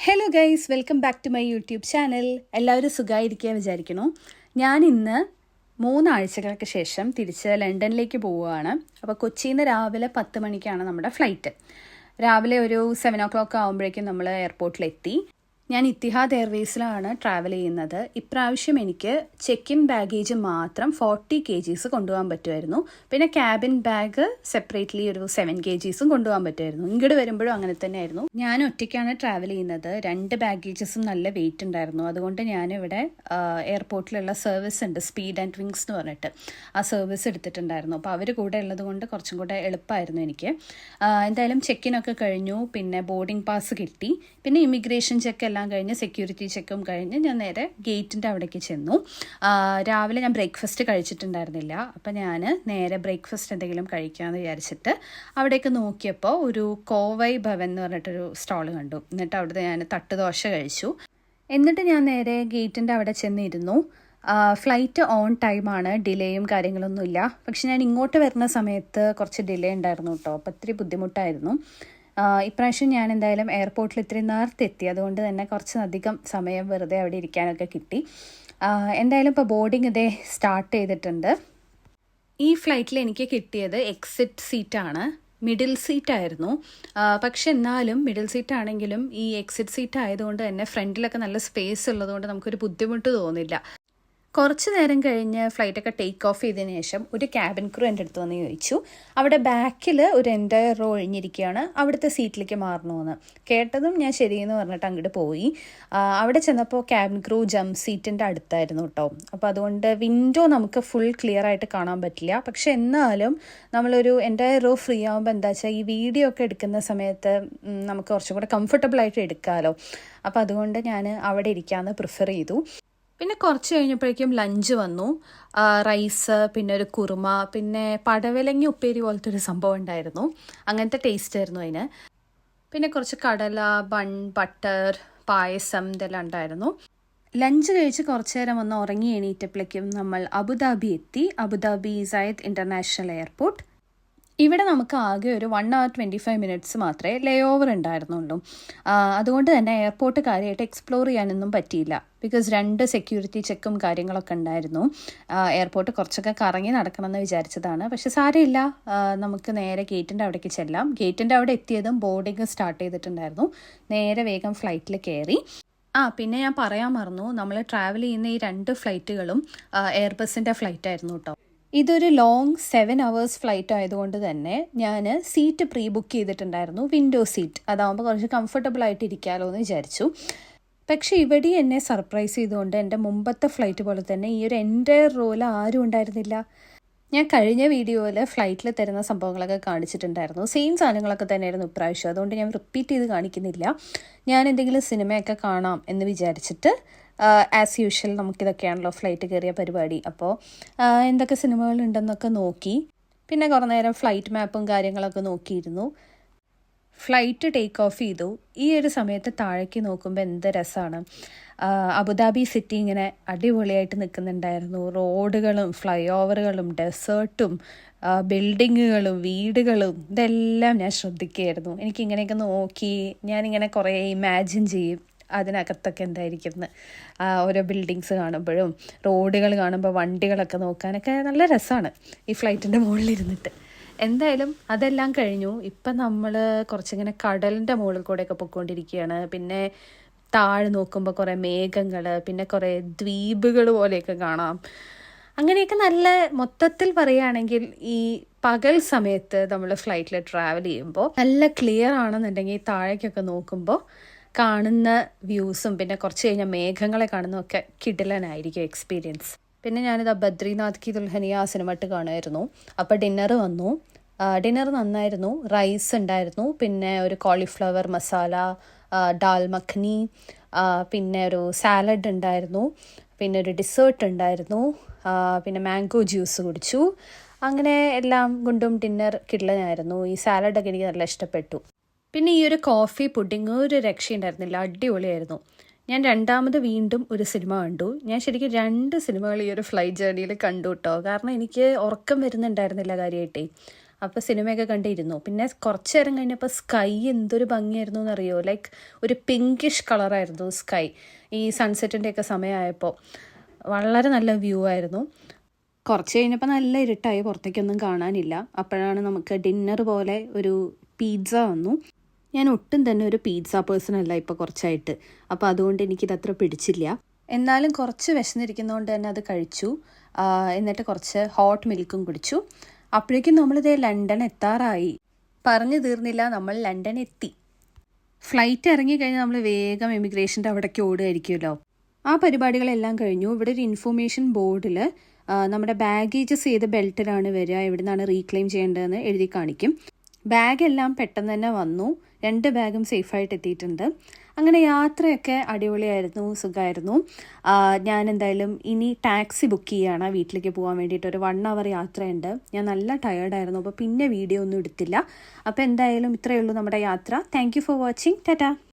Hello guys, welcome back to my YouTube channel. എല്ലാവരും സുഖമായിരിക്കാൻ വിചാരിക്കണു. ഞാൻ ഇന്ന് 3 ആഴ്ചകൾക്ക് ശേഷം തിരിച്ച് ലണ്ടനിലേക്ക് പോവുകയാണ്. അപ്പോൾ കൊച്ചിയിൽ നിന്ന് രാവിലെ 10 മണിക്കാണ് നമ്മുടെ ഫ്ലൈറ്റ്. രാവിലെ ഒരു 7 ആകുമ്പോഴേക്കും നമ്മൾ എയർപോർട്ടിലെത്തി. ഞാൻ ഇത്തിഹാദ് എയർവേസിലാണ് ട്രാവൽ ചെയ്യുന്നത്. ഇപ്രാവശ്യം എനിക്ക് ചെക്ക് ഇൻ ബാഗേജ് മാത്രം 40 kgs കൊണ്ടുപോകാൻ പറ്റുമായിരുന്നു. പിന്നെ ക്യാബിൻ ബാഗ് സെപ്പറേറ്റ്ലി ഒരു 7 kgs കൊണ്ടുപോകാൻ പറ്റുമായിരുന്നു. ഇങ്ങോട്ട് വരുമ്പോഴും അങ്ങനെ തന്നെയായിരുന്നു. ഞാൻ ഒറ്റയ്ക്കാണ് ട്രാവൽ ചെയ്യുന്നത്. 2 ബാഗേജസും നല്ല വെയിറ്റ് ഉണ്ടായിരുന്നു. അതുകൊണ്ട് ഞാനിവിടെ എയർപോർട്ടിലുള്ള സർവീസ് ഉണ്ട്, സ്പീഡ് ആൻഡ് വിങ്സ് എന്ന് പറഞ്ഞിട്ട്. ആ സർവീസ് എടുത്തിട്ടുണ്ടായിരുന്നു. അപ്പോൾ അവർ കൂടെ ഉള്ളത് കൊണ്ട് കുറച്ചും കൂടെ എളുപ്പമായിരുന്നു എനിക്ക്. എന്തായാലും ചെക്കിനൊക്കെ കഴിഞ്ഞു. പിന്നെ ബോർഡിംഗ് പാസ് കിട്ടി. പിന്നെ ഇമിഗ്രേഷൻ ചെക്ക് എല്ലാം കഴിഞ്ഞ് സെക്യൂരിറ്റി ചെക്കും കഴിഞ്ഞ് ഞാൻ നേരെ ഗേറ്റിൻ്റെ അവിടേക്ക് ചെന്നു. രാവിലെ ഞാൻ ബ്രേക്ക്ഫാസ്റ്റ് കഴിച്ചിട്ടുണ്ടായിരുന്നില്ല. അപ്പം ഞാൻ നേരെ ബ്രേക്ക്ഫാസ്റ്റ് എന്തെങ്കിലും കഴിക്കാമെന്ന് വിചാരിച്ചിട്ട് അവിടേക്ക് നോക്കിയപ്പോൾ ഒരു കോവൈ ഭവൻ എന്ന് പറഞ്ഞിട്ടൊരു സ്റ്റാൾ കണ്ടു. എന്നിട്ട് അവിടുത്തെ ഞാൻ തട്ടുദോശ കഴിച്ചു. എന്നിട്ട് ഞാൻ നേരെ ഗേറ്റിൻ്റെ അവിടെ ചെന്നിരുന്നു. ഫ്ലൈറ്റ് ഓൺ ടൈമാണ്, ഡിലേയും കാര്യങ്ങളൊന്നുമില്ല. പക്ഷെ ഞാൻ ഇങ്ങോട്ട് വരുന്ന സമയത്ത് കുറച്ച് ഡിലേ ഉണ്ടായിരുന്നു കേട്ടോ. അപ്പോൾ ഇത്തിരി ബുദ്ധിമുട്ടായിരുന്നു. ഇപ്രാവശ്യം ഞാൻ എന്തായാലും എയർപോർട്ടിൽ ഇത്തിരി നേരത്തെ എത്തി. അതുകൊണ്ട് തന്നെ കുറച്ചധികം സമയം വെറുതെ അവിടെ ഇരിക്കാനൊക്കെ കിട്ടി. എന്തായാലും ഇപ്പോൾ ബോർഡിംഗ് ഇതേ സ്റ്റാർട്ട് ചെയ്തിട്ടുണ്ട്. ഈ ഫ്ലൈറ്റിൽ എനിക്ക് കിട്ടിയത് എക്സിറ്റ് സീറ്റാണ്. മിഡിൽ സീറ്റായിരുന്നു. പക്ഷെ എന്നാലും മിഡിൽ സീറ്റാണെങ്കിലും ഈ എക്സിറ്റ് സീറ്റ് ആയതുകൊണ്ട് തന്നെ ഫ്രണ്ടിലൊക്കെ നല്ല സ്പേസ് ഉള്ളതുകൊണ്ട് നമുക്കൊരു ബുദ്ധിമുട്ട് തോന്നില്ല. കുറച്ച് നേരം കഴിഞ്ഞ് ഫ്ലൈറ്റൊക്കെ ടേക്ക് ഓഫ് ചെയ്തതിന് ശേഷം ഒരു ക്യാബിൻ ക്രൂ എൻ്റെ അടുത്ത് വന്ന് ചോദിച്ചു, അവിടെ ബാക്കിൽ ഒരു എൻ്റയർ റോ ഒഴിഞ്ഞിരിക്കുകയാണ്, അവിടുത്തെ സീറ്റിലേക്ക് മാറണമെന്ന്. കേട്ടതും ഞാൻ ശരിയെന്ന് പറഞ്ഞിട്ട് അങ്ങോട്ട് പോയി. അവിടെ ചെന്നപ്പോൾ ക്യാബിൻ ക്രൂ ജംപ് സീറ്റിൻ്റെ അടുത്തായിരുന്നു കേട്ടോ. അപ്പോൾ അതുകൊണ്ട് വിൻഡോ നമുക്ക് ഫുൾ ക്ലിയർ ആയിട്ട് കാണാൻ പറ്റില്ല. പക്ഷെ എന്നാലും നമ്മളൊരു എൻ്റയർ റോ ഫ്രീ ആകുമ്പോൾ എന്താ വെച്ചാൽ ഈ വീഡിയോ ഒക്കെ എടുക്കുന്ന സമയത്ത് നമുക്ക് കുറച്ചും കൂടെ കംഫർട്ടബിളായിട്ട് എടുക്കാമല്ലോ. അപ്പോൾ അതുകൊണ്ട് ഞാൻ അവിടെ ഇരിക്കാമെന്ന് പ്രിഫർ ചെയ്തു. പിന്നെ കുറച്ച് കഴിഞ്ഞപ്പോഴേക്കും ലഞ്ച് വന്നു. റൈസ്, പിന്നെ ഒരു കുറുമ, പിന്നെ പടവലങ്ങി ഉപ്പേരി പോലത്തെ ഒരു സംഭവം ഉണ്ടായിരുന്നു. അങ്ങനത്തെ ടേസ്റ്റ് ആയിരുന്നു അതിന്. പിന്നെ കുറച്ച് കടല, ബൺ, ബട്ടർ, പായസം ഇതെല്ലാം ഉണ്ടായിരുന്നു. ലഞ്ച് കഴിച്ച് കുറച്ച് നേരം ഒന്ന് ഉറങ്ങി എണീറ്റപ്പോഴേക്കും നമ്മൾ അബുദാബി എത്തി. Abu Dhabi Zayed international airport. ഇവിടെ നമുക്ക് ആകെ ഒരു 1 hour 25 minutes മാത്രമേ ലേ ഓവർ ഉണ്ടായിരുന്നുള്ളൂ. അതുകൊണ്ട് തന്നെ എയർപോർട്ട് കാര്യമായിട്ട് എക്സ്പ്ലോർ ചെയ്യാനൊന്നും പറ്റിയില്ല. ബിക്കോസ് 2 സെക്യൂരിറ്റി ചെക്കും കാര്യങ്ങളൊക്കെ ഉണ്ടായിരുന്നു. എയർപോർട്ട് കുറച്ചൊക്കെ കറങ്ങി നടക്കണമെന്ന് വിചാരിച്ചതാണ്. പക്ഷെ സാരമില്ല, നമുക്ക് നേരെ ഗേറ്റിൻ്റെ അവിടേക്ക് ചെല്ലാം. ഗേറ്റിൻ്റെ അവിടെ എത്തിയതും ബോർഡിങ് സ്റ്റാർട്ട് ചെയ്തിട്ടുണ്ടായിരുന്നു. നേരെ വേഗം ഫ്ലൈറ്റിൽ കയറി. പിന്നെ ഞാൻ പറയാൻ മറന്നു, നമ്മൾ ട്രാവൽ ചെയ്യുന്ന ഈ 2 ഫ്ലൈറ്റുകളും എയർബസിൻ്റെ ഫ്ലൈറ്റ് ആയിരുന്നു കേട്ടോ. ഇതൊരു ലോങ് 7 hours ഫ്ലൈറ്റ് ആയതുകൊണ്ട് തന്നെ ഞാൻ സീറ്റ് പ്രീ ബുക്ക് ചെയ്തിട്ടുണ്ടായിരുന്നു, വിൻഡോ സീറ്റ്. അതാകുമ്പോൾ കുറച്ച് കംഫർട്ടബിൾ ആയിട്ട് ഇരിക്കാമല്ലോ എന്ന് വിചാരിച്ചു. പക്ഷേ ഇവിടെ എന്നെ സർപ്രൈസ് ചെയ്തുകൊണ്ട് എൻ്റെ മുമ്പത്തെ ഫ്ലൈറ്റ് പോലെ തന്നെ ഈ ഒരു എൻ്റയർ റോയിൽ ആരും ഉണ്ടായിരുന്നില്ല. ഞാൻ കഴിഞ്ഞ വീഡിയോയിൽ ഫ്ലൈറ്റിൽ തരുന്ന സംഭവങ്ങളൊക്കെ കാണിച്ചിട്ടുണ്ടായിരുന്നു. സെയിം സാധനങ്ങളൊക്കെ തന്നെയായിരുന്നു ഇപ്രാവശ്യം. അതുകൊണ്ട് ഞാൻ റിപ്പീറ്റ് ചെയ്ത് കാണിക്കുന്നില്ല. ഞാൻ എന്തെങ്കിലും സിനിമയൊക്കെ കാണാം എന്ന് വിചാരിച്ചിട്ട് ആസ് യൂഷ്വൽ നമുക്കിതൊക്കെയാണല്ലോ ഫ്ലൈറ്റ് കയറിയ പരിപാടി. അപ്പോൾ എന്തൊക്കെ സിനിമകളുണ്ടെന്നൊക്കെ നോക്കി. പിന്നെ കുറേ നേരം ഫ്ലൈറ്റ് മാപ്പും കാര്യങ്ങളൊക്കെ നോക്കിയിരുന്നു. ഫ്ലൈറ്റ് ടേക്ക് ഓഫ് ചെയ്തു. ഈ ഒരു സമയത്ത് താഴേക്ക് നോക്കുമ്പോൾ എന്ത് രസമാണ്. അബുദാബി സിറ്റി ഇങ്ങനെ അടിപൊളിയായിട്ട് നിൽക്കുന്നുണ്ടായിരുന്നു. റോഡുകളും ഫ്ലൈ ഓവറുകളും ഡെസേർട്ടും ബിൽഡിങ്ങുകളും വീടുകളും ഇതെല്ലാം ഞാൻ ശ്രദ്ധിക്കുകയായിരുന്നു. എനിക്കിങ്ങനെയൊക്കെ നോക്കി ഞാനിങ്ങനെ കുറേ ഇമാജിൻ ചെയ്യും അതിനകത്തൊക്കെ എന്തായിരിക്കും ഓരോ ബിൽഡിങ്സ് കാണുമ്പോഴും റോഡുകൾ കാണുമ്പോൾ വണ്ടികളൊക്കെ നോക്കാനൊക്കെ നല്ല രസമാണ് ഈ ഫ്ലൈറ്റിൻ്റെ മുകളിലിരുന്നിട്ട്. എന്തായാലും അതെല്ലാം കഴിഞ്ഞു. ഇപ്പം നമ്മൾ കുറച്ചിങ്ങനെ കടലിൻ്റെ മുകളിൽ കൂടെയൊക്കെ പൊയ്ക്കൊണ്ടിരിക്കുകയാണ്. പിന്നെ താഴെ നോക്കുമ്പോൾ കുറേ മേഘങ്ങൾ, പിന്നെ കുറേ ദ്വീപുകൾ പോലെയൊക്കെ കാണാം. അങ്ങനെയൊക്കെ നല്ല മൊത്തത്തിൽ പറയുകയാണെങ്കിൽ ഈ പകൽ സമയത്ത് നമ്മൾ ഫ്ലൈറ്റിൽ ട്രാവൽ ചെയ്യുമ്പോൾ നല്ല ക്ലിയർ ആണെന്നുണ്ടെങ്കിൽ താഴേക്കൊക്കെ നോക്കുമ്പോൾ കാണുന്ന വ്യൂസും പിന്നെ കുറച്ച് കഴിഞ്ഞാൽ മേഘങ്ങളെ കാണുന്നതൊക്കെ കിടിലനായിരിക്കും എക്സ്പീരിയൻസ്. പിന്നെ ഞാനിത് ബദ്രിനാഥ് കി ദുൽഹനിയ സിനിമട്ട് കാണുമായിരുന്നു. അപ്പോൾ ഡിന്നർ വന്നു. ഡിന്നർ നന്നായിരുന്നു. റൈസ് ഉണ്ടായിരുന്നു, പിന്നെ ഒരു കോളിഫ്ലവർ മസാല, ദാൽ മഖ്നി, പിന്നെ ഒരു സാലഡ് ഉണ്ടായിരുന്നു, പിന്നെ ഒരു ഡിസേർട്ട് ഉണ്ടായിരുന്നു, പിന്നെ മാംഗോ ജ്യൂസ് കുടിച്ചു. അങ്ങനെ എല്ലാം കൊണ്ടും ഡിന്നർ കിടിലനായിരുന്നു. ഈ സാലഡൊക്കെ എനിക്ക് നല്ല ഇഷ്ടപ്പെട്ടു. പിന്നെ ഈ ഒരു കോഫി പുഡിങ് ഒരു രക്ഷയുണ്ടായിരുന്നില്ല, അടിപൊളിയായിരുന്നു. ഞാൻ രണ്ടാമത് വീണ്ടും ഒരു സിനിമ കണ്ടു. ഞാൻ ശരിക്കും 2 സിനിമകൾ ഈ ഒരു ഫ്ലൈറ്റ് ജേർണിയിൽ കണ്ടു കേട്ടോ. കാരണം എനിക്ക് ഉറക്കം വരുന്നുണ്ടായിരുന്നില്ല കാര്യമായിട്ടേ. അപ്പോൾ സിനിമയൊക്കെ കണ്ടിരുന്നു. പിന്നെ കുറച്ച് നേരം കഴിഞ്ഞപ്പോൾ സ്കൈ എന്തൊരു ഭംഗിയായിരുന്നു എന്നറിയോ. ലൈക്ക് ഒരു പിങ്കിഷ് കളറായിരുന്നു സ്കൈ. ഈ സൺസെറ്റിൻ്റെയൊക്കെ സമയമായപ്പോൾ വളരെ നല്ല വ്യൂ ആയിരുന്നു. കുറച്ച് കഴിഞ്ഞപ്പോൾ നല്ല ഇരുട്ടായി, പുറത്തേക്കൊന്നും കാണാനില്ല. അപ്പോഴാണ് നമുക്ക് ഡിന്നർ പോലെ ഒരു പിസ്സ വന്നു. ഞാൻ ഒട്ടും തന്നെ ഒരു പിസ്സ പേഴ്സൺ അല്ല ഇപ്പോൾ കുറച്ചായിട്ട്, അപ്പോൾ അതുകൊണ്ട് എനിക്കിതത്ര പിടിച്ചില്ല. എന്നാലും കുറച്ച് വിശന്നിരിക്കുന്നതുകൊണ്ട് തന്നെ അത് കഴിച്ചു. എന്നിട്ട് കുറച്ച് ഹോട്ട് മിൽക്കും കുടിച്ചു. അപ്പോഴേക്കും നമ്മളിതേ ലണ്ടൻ എത്താറായി. പറഞ്ഞു തീർന്നില്ല, നമ്മൾ ലണ്ടൻ എത്തി. ഫ്ലൈറ്റ് ഇറങ്ങിക്കഴിഞ്ഞാൽ നമ്മൾ വേഗം എമിഗ്രേഷൻ്റെ അവിടേക്ക് ഓടുമായിരിക്കുമല്ലോ. ആ പരിപാടികളെല്ലാം കഴിഞ്ഞു. ഇവിടെ ഒരു ഇൻഫോർമേഷൻ ബോർഡിൽ നമ്മുടെ ബാഗേജസ് ഏത് ബെൽറ്റിലാണ് വരിക, എവിടെ നിന്നാണ് റീക്ലെയിം ചെയ്യേണ്ടതെന്ന് എഴുതി കാണിക്കും. ബാഗെല്ലാം പെട്ടെന്ന് തന്നെ വന്നു. 2 ബാഗും സേഫായിട്ട് എത്തിയിട്ടുണ്ട്. അങ്ങനെ യാത്രയൊക്കെ അടിപൊളിയായിരുന്നു, സുഖമായിരുന്നു. ഞാൻ എന്തായാലും ഇനി ടാക്സി ബുക്ക് ചെയ്യുകയാണ് വീട്ടിലേക്ക് പോകാൻ വേണ്ടിയിട്ട്. ഒരു 1 hour യാത്രയുണ്ട്. ഞാൻ നല്ല ടയേർഡായിരുന്നു, അപ്പോൾ പിന്നെ വീഡിയോ ഒന്നും എടുത്തില്ല. അപ്പോൾ എന്തായാലും ഇത്രയേ ഉള്ളൂ നമ്മുടെ യാത്ര. Thank you for watching. Tata.